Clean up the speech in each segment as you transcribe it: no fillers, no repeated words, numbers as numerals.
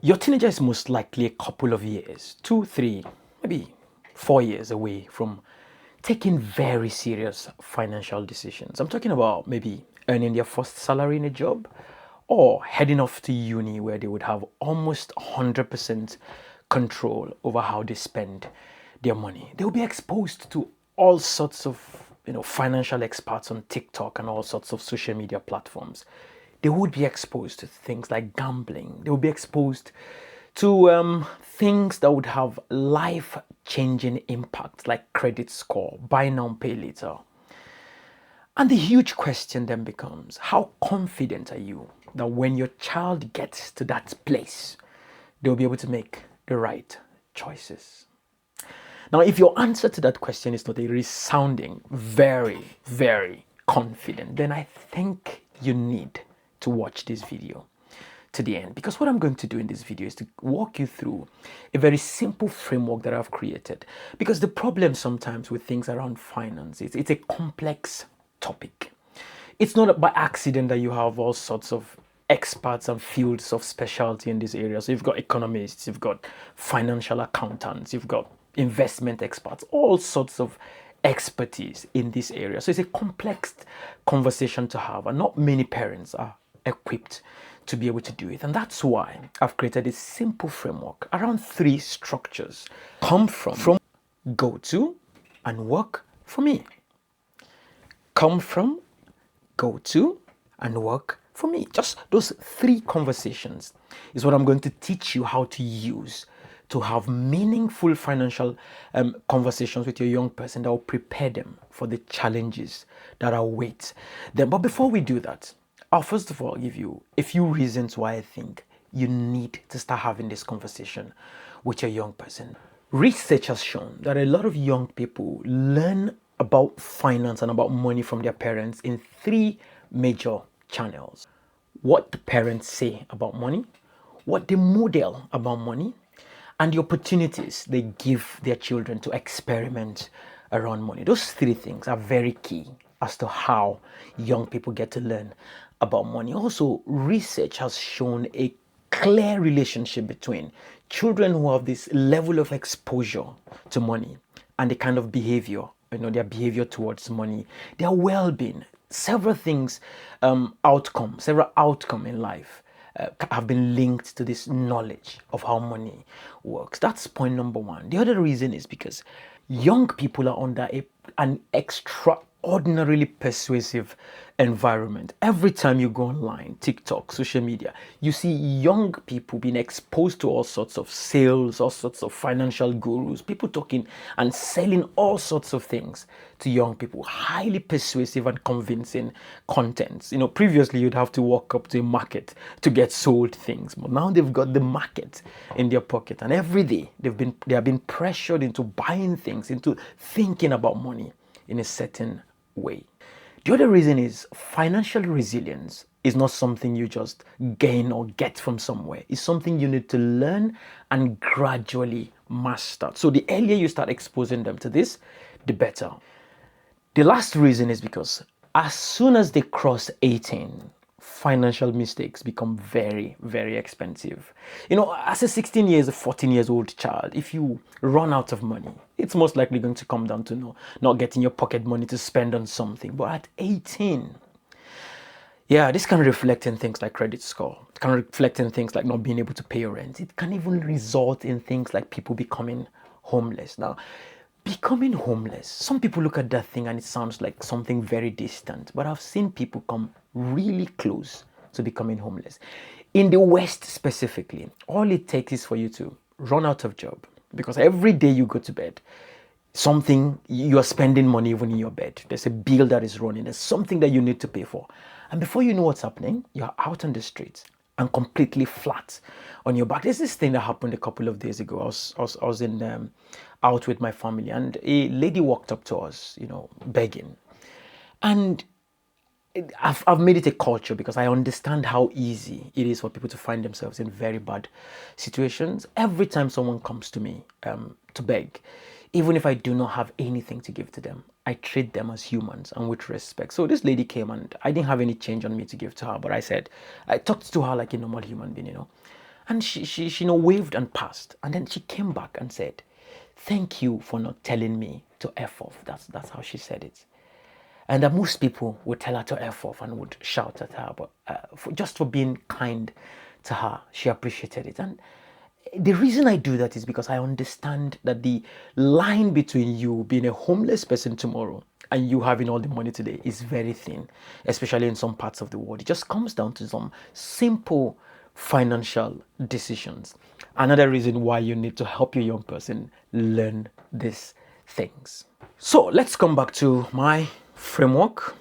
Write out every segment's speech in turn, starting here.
Your teenager is most likely a couple of years, 2, 3, maybe 4 years away from taking very serious financial decisions. I'm talking about maybe earning their first salary in a job or heading off to uni where they would have almost 100% control over how they spend their money. They'll be exposed to all sorts of financial experts on TikTok and all sorts of social media platforms. They would be exposed to things like gambling. They would be exposed to things that would have life changing impacts like credit score, buy now, pay later. And the huge question then becomes, how confident are you that when your child gets to that place, they'll be able to make the right choices? Now, if your answer to that question is not a resounding, very, very confident, then I think you need to watch this video to the end, because what I'm going to do in this video is to walk you through a very simple framework that I've created. Because the problem sometimes with things around finance is it's a complex topic. It's not by accident that you have all sorts of experts and fields of specialty in this area. So you've got economists, you've got financial accountants, you've got investment experts, all sorts of expertise in this area. So it's a complex conversation to have, and not many parents are equipped to be able to do it. And that's why I've created a simple framework around 3 structures: come from, go to, and work for me. Come from, go to, and work for me. Just those 3 conversations is what I'm going to teach you how to use to have meaningful financial conversations with your young person that will prepare them for the challenges that await them. But before we do that, I'll first of all give you a few reasons why I think you need to start having this conversation with your young person. Research has shown that a lot of young people learn about finance and about money from their parents in 3 major channels: what the parents say about money, what they model about money, and the opportunities they give their children to experiment around money. Those 3 things are very key as to how young people get to learn about money. Also, research has shown a clear relationship between children who have this level of exposure to money and the kind of behavior, their behavior towards money, their well-being. Several outcome in life have been linked to this knowledge of how money works. That's point number 1. The other reason is because young people are under an extraordinarily persuasive environment. Every time you go online, TikTok, social media, you see young people being exposed to all sorts of sales, all sorts of financial gurus, people talking and selling all sorts of things to young people. Highly persuasive and convincing contents. Previously you'd have to walk up to a market to get sold things, but now they've got the market in their pocket, and every day they have been pressured into buying things, into thinking about money in a certain way. The other reason is financial resilience is not something you just gain or get from somewhere. It's something you need to learn and gradually master. So the earlier you start exposing them to this, the better. The last reason is because as soon as they cross 18, financial mistakes become very, very expensive. As a 16 years, 14 years old child, if you run out of money, it's most likely going to come down to not getting your pocket money to spend on something. But at 18, this can reflect in things like credit score. It can reflect in things like not being able to pay your rent. It can even result in things like people becoming homeless. Now, becoming homeless, some people look at that thing and it sounds like something very distant, but I've seen people come really close to becoming homeless. In the West specifically, all it takes is for you to run out of job, because every day you go to bed, you are spending money even in your bed. There's a bill that is running. There's something that you need to pay for. And before you know what's happening, you're out on the streets and completely flat on your back. There's this thing that happened a couple of days ago. I was out with my family, and a lady walked up to us, begging. And I've made it a culture because I understand how easy it is for people to find themselves in very bad situations. Every time someone comes to me to beg, even if I do not have anything to give to them, I treat them as humans and with respect. So this lady came, and I didn't have any change on me to give to her, but I talked to her like a normal human being, And she waved and passed. And then she came back and said, thank you for not telling me to F off. That's how she said it. And most people would tell her to F off and would shout at her, but just for being kind to her, she appreciated it. And the reason I do that is because I understand that the line between you being a homeless person tomorrow and you having all the money today is very thin, especially in some parts of the world. It just comes down to some simple financial decisions. Another reason why you need to help your young person learn these things. So let's come back to my framework.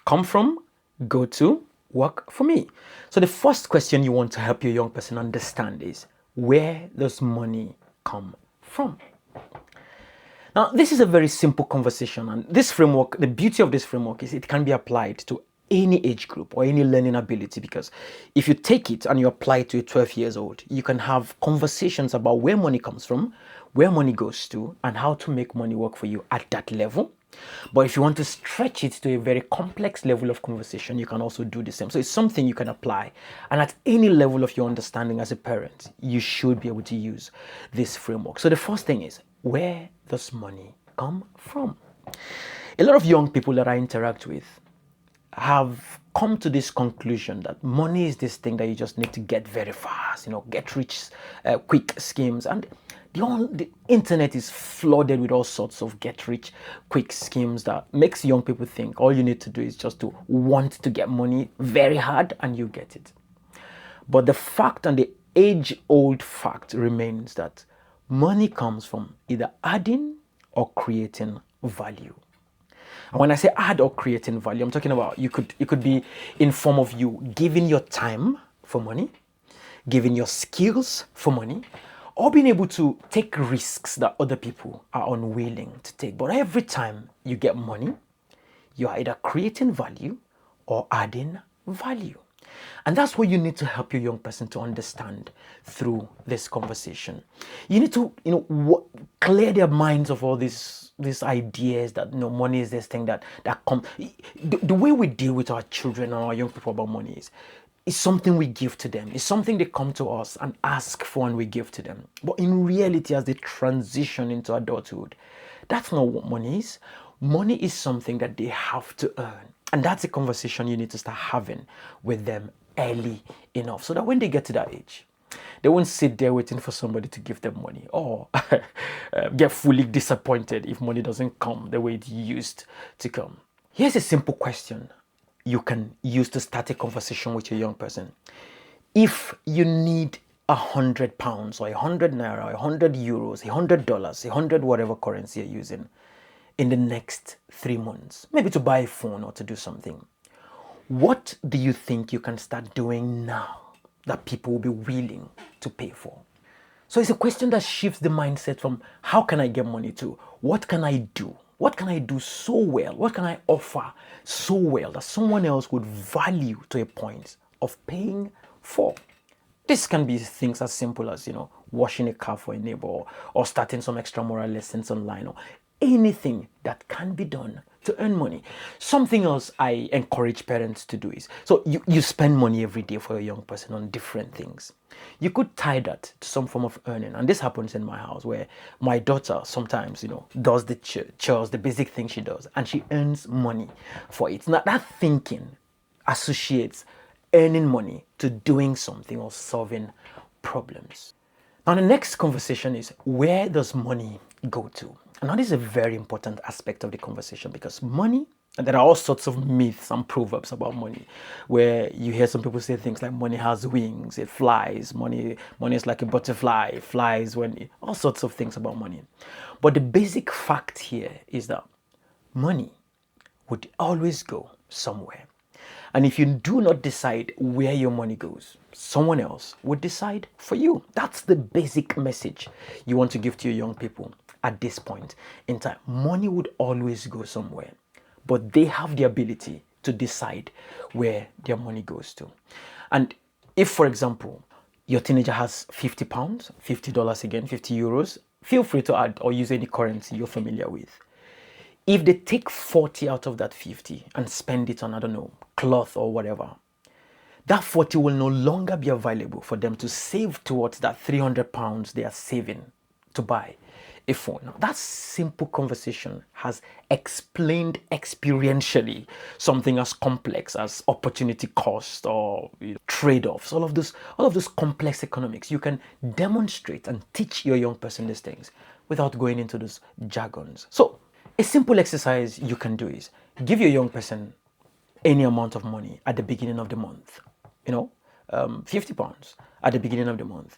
Come from, go to, work for me. So the first question you want to help your young person understand is, where does money come from? Now, this is a very simple conversation, and this framework, the beauty of this framework is it can be applied to any age group or any learning ability, because if you take it and you apply it to a 12 years old, you can have conversations about where money comes from, where money goes to, and how to make money work for you at that level. But if you want to stretch it to a very complex level of conversation, you can also do the same. So it's something you can apply. And at any level of your understanding as a parent, you should be able to use this framework. So the first thing is, where does money come from? A lot of young people that I interact with have come to this conclusion that money is this thing that you just need to get very fast, get rich quick schemes. And the internet is flooded with all sorts of get rich quick schemes that makes young people think all you need to do is just to want to get money very hard and you get it. But the fact and the age-old fact remains that money comes from either adding or creating value. And when I say add or creating value, I'm talking about it could be in form of you giving your time for money, giving your skills for money, or being able to take risks that other people are unwilling to take. But every time you get money, you are either creating value or adding value. And that's what you need to help your young person to understand through this conversation. You need to, clear their minds of all these ideas that money is this thing that comes. The way we deal with our children and our young people about money is something we give to them. It's something they come to us and ask for and we give to them. But in reality, as they transition into adulthood, that's not what money is. Money is something that they have to earn. And that's a conversation you need to start having with them early enough so that when they get to that age, they won't sit there waiting for somebody to give them money or get fully disappointed if money doesn't come the way it used to come. Here's a simple question you can use to start a conversation with your young person. If you need £100 or 100 naira, 100 euros, $100, 100 whatever currency you're using in the next 3 months, maybe to buy a phone or to do something, what do you think you can start doing now that people will be willing to pay for? So it's a question that shifts the mindset from how can I get money to what can I do? What can I do so well? What can I offer so well that someone else would value to a point of paying for? This can be things as simple as, washing a car for a neighbor or starting some extramural lessons online or anything that can be done to earn money. Something else I encourage parents to do is, so you spend money every day for a young person on different things. You could tie that to some form of earning. And this happens in my house where my daughter sometimes, does the chores, the basic thing she does, and she earns money for it. Now that thinking associates earning money to doing something or solving problems. Now the next conversation is, where does money go to? And now this is a very important aspect of the conversation because money, and there are all sorts of myths and proverbs about money where you hear some people say things like money has wings, it flies, money is like a butterfly, it flies all sorts of things about money. But the basic fact here is that money would always go somewhere. And if you do not decide where your money goes, someone else would decide for you. That's the basic message you want to give to your young people at this point in time. Money would always go somewhere, but they have the ability to decide where their money goes to. And if, for example, your teenager has £50, $50 again, 50 euros, feel free to add or use any currency you're familiar with. If they take 40 out of that 50 and spend it on, I don't know, cloth or whatever, that 40 will no longer be available for them to save towards that 300 pounds they are saving to buy a phone. Now, that simple conversation has explained experientially something as complex as opportunity cost or trade-offs. All of those complex economics. You can demonstrate and teach your young person these things without going into those jargons. So, a simple exercise you can do is give your young person any amount of money at the beginning of the month, 50 pounds at the beginning of the month.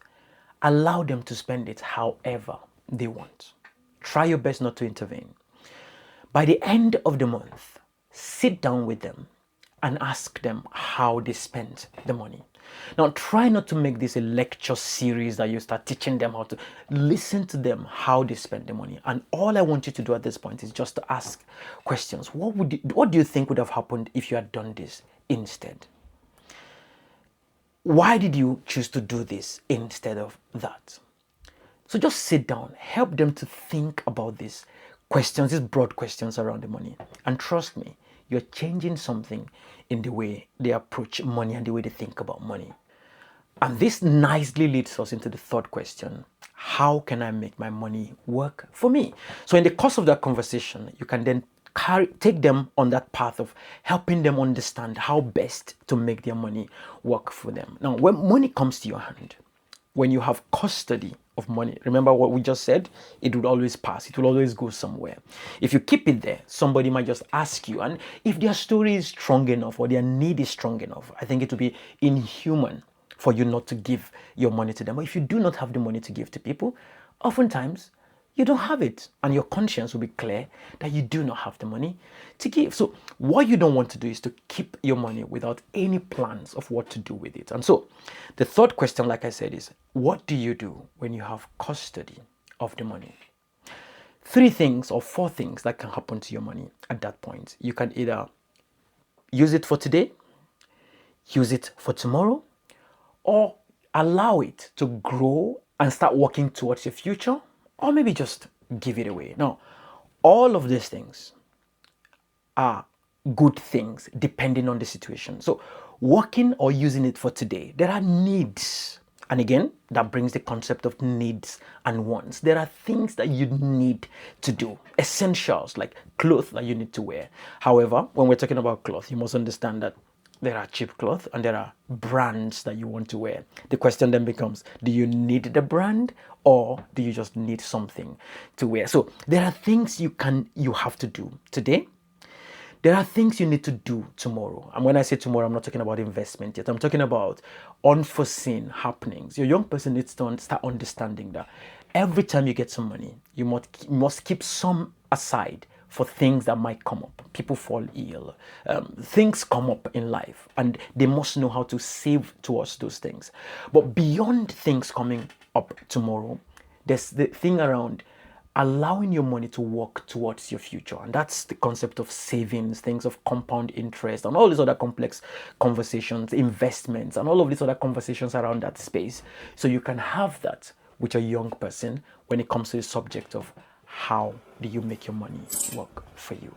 Allow them to spend it however they want. Try your best not to intervene. By the end of the month, sit down with them and ask them how they spent the money. Now, try not to make this a lecture series that you start teaching them how to listen to them, how they spend the money. And all I want you to do at this point is just to ask questions. What do you think would have happened if you had done this instead? Why did you choose to do this instead of that? So just sit down, help them to think about these questions, these broad questions around the money. And trust me, you're changing something in the way they approach money and the way they think about money. And this nicely leads us into the third question. How can I make my money work for me? So in the course of that conversation, you can then take them on that path of helping them understand how best to make their money work for them. Now, when money comes to your hand, when you have custody of money, remember what we just said, it would always pass. It will always go somewhere. If you keep it there, somebody might just ask you. And if their story is strong enough or their need is strong enough, I think it would be inhuman for you not to give your money to them. But if you do not have the money to give to people, oftentimes you don't have it, and your conscience will be clear that you do not have the money to give. So what you don't want to do is to keep your money without any plans of what to do with it. And so the third question, like I said, is what do you do when you have custody of the money? 3 things or 4 things that can happen to your money at that point. You can either use it for today, use it for tomorrow, or allow it to grow and start working towards your future, or maybe just give it away. Now, all of these things are good things depending on the situation. So, working or using it for today, there are needs. And again, that brings the concept of needs and wants. There are things that you need to do, essentials like clothes that you need to wear. However, when we're talking about clothes, you must understand that there are cheap clothes and there are brands that you want to wear. The question then becomes, do you need the brand or do you just need something to wear? So there are things you have to do today. There are things you need to do tomorrow. And when I say tomorrow, I'm not talking about investment yet. I'm talking about unforeseen happenings. Your young person needs to start understanding that every time you get some money, you must keep some aside for things that might come up. People fall ill, things come up in life, and they must know how to save towards those things. But beyond things coming up tomorrow, there's the thing around allowing your money to work towards your future. And that's the concept of savings, things of compound interest, and all these other complex conversations, investments, and all of these other conversations around that space. So you can have that with a young person when it comes to the subject of how do you make your money work for you.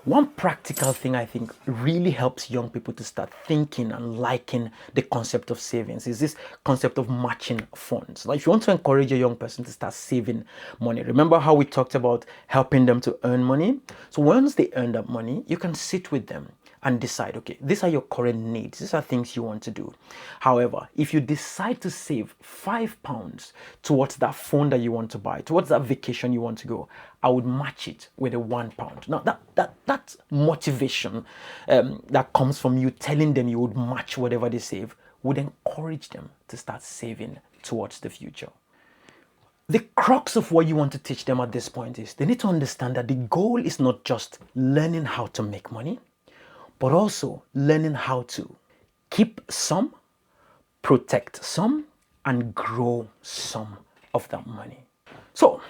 One practical thing I think really helps young people to start thinking and liking the concept of savings is this concept of matching funds. Now, if you want to encourage a young person to start saving money, remember how we talked about helping them to earn money? So once they earn that money, you can sit with them and decide, okay, these are your current needs. These are things you want to do. However, if you decide to save £5 towards that phone that you want to buy, towards that vacation you want to go, I would match it with a £1. Now that motivation that comes from you telling them you would match whatever they save would encourage them to start saving towards the future. The crux of what you want to teach them at this point is they need to understand that the goal is not just learning how to make money, but also learning how to keep some, protect some, and grow some of that money. So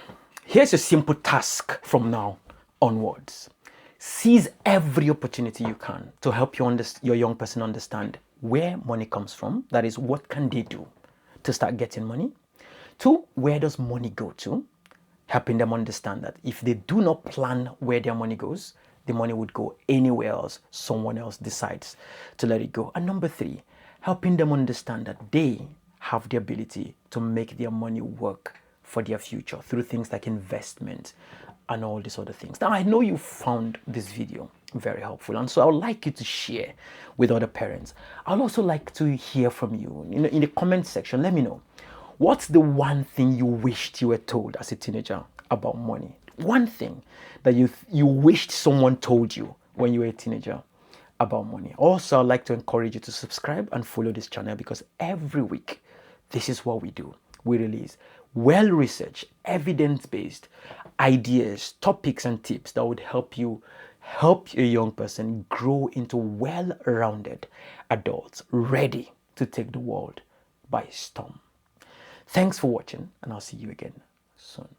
here's a simple task from now onwards. Seize every opportunity you can to help your young person understand where money comes from. That is, what can they do to start getting money? 2, where does money go to? Helping them understand that if they do not plan where their money goes, the money would go anywhere else someone else decides to let it go. And number 3, helping them understand that they have the ability to make their money work for their future through things like investment and all these other things. Now, I know you found this video very helpful, and so I would like you to share with other parents. I'd also like to hear from you in the comment section. Let me know, what's the one thing you wished you were told as a teenager about money? One thing that you wished someone told you when you were a teenager about money. Also, I'd like to encourage you to subscribe and follow this channel, because every week, this is what we do. We release well-researched, evidence-based ideas, topics, and tips that would help a young person grow into well-rounded adults ready to take the world by storm. Thanks for watching, and I'll see you again soon.